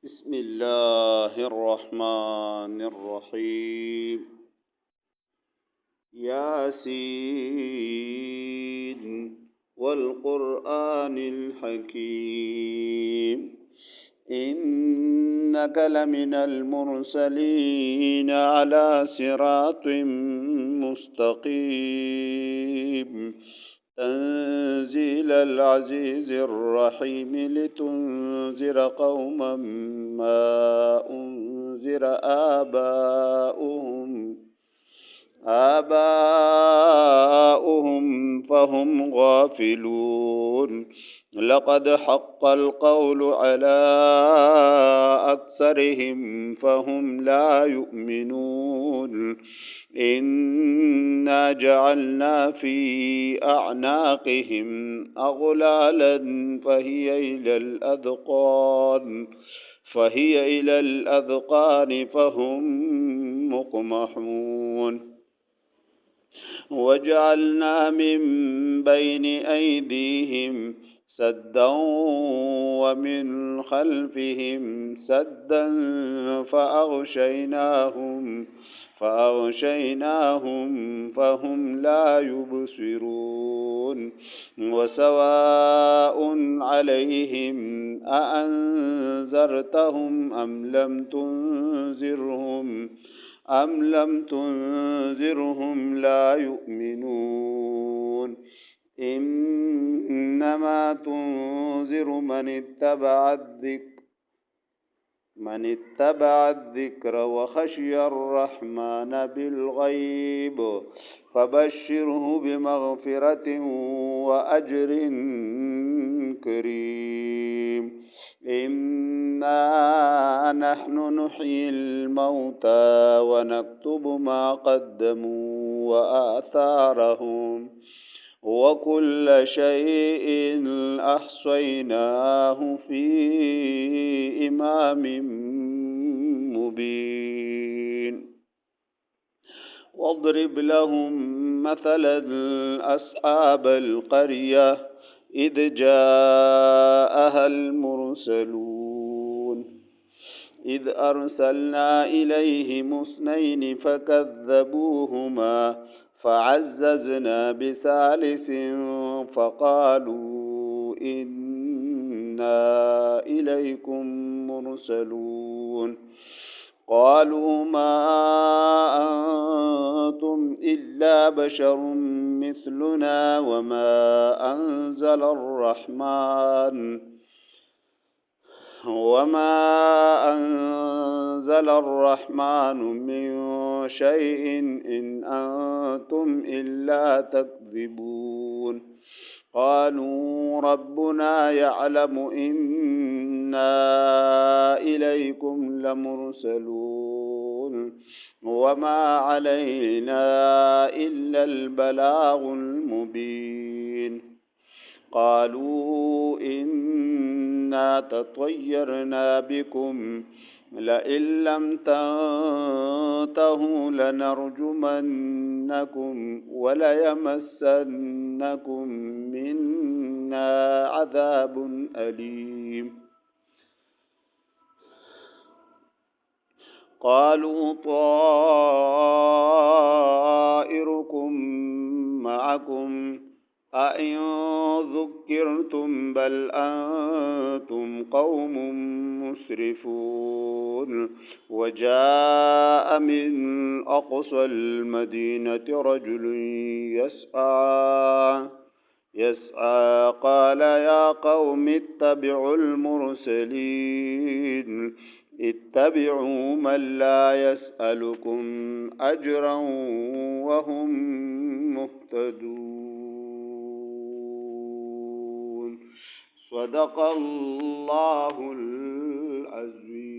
بسم الله الرحمن الرحيم. ياسين والقرآن الحكيم إنك لمن المرسلين على صراط مستقيم تنزيل العزيز الرحيم لتنذر قوما ما أنذر آباؤهم فهم غافلون. لقد حق القول على أكثرهم فهم لا يؤمنون. إنا جعلنا في أعناقهم أغلالا فهي إلى الأذقان فهم مقمحون. وجعلنا من بين أيديهم سدا ومن خلفهم سدا فأغشيناهم فهم لا يبصرون. وسواء عليهم أأنذرتهم أم لم تنذرهم لا يؤمنون. إنما تنذر من اتبع الذكر وخشي الرحمن بالغيب فبشره بمغفرة وأجر كريم. إنا نحن نحيي الموتى ونكتب ما قدموا وآثارهم وكل شيء أحصيناه في إمام مبين. واضرب لهم مثلا أصحاب القرية إذ جاءها المرسلون إذ أرسلنا إليهم 2 فكذبوهما فعززنا ب3 فقالوا إنا إليكم مرسلون. قالوا ما أنتم إلا بشر مثلنا وما أنزل الرحمن من شيء إن أنتم إلا تكذبون. قالوا ربنا يعلم إنا إليكم لمرسلون وما علينا إلا البلاغ المبين. قالوا إنا تطيرنا بكم لئن لم تنتهوا لنرجمنكم وليمسنكم منا عذاب أليم. قالوا طائركم معكم أئن ذكرتم بل أنتم قوم مسرفون. وجاء من أقصى المدينة رجل يسعى قال يا قوم اتبعوا المرسلين اتبعوا من لا يسألكم أجرا وهم مهتدون. صدق الله العظيم.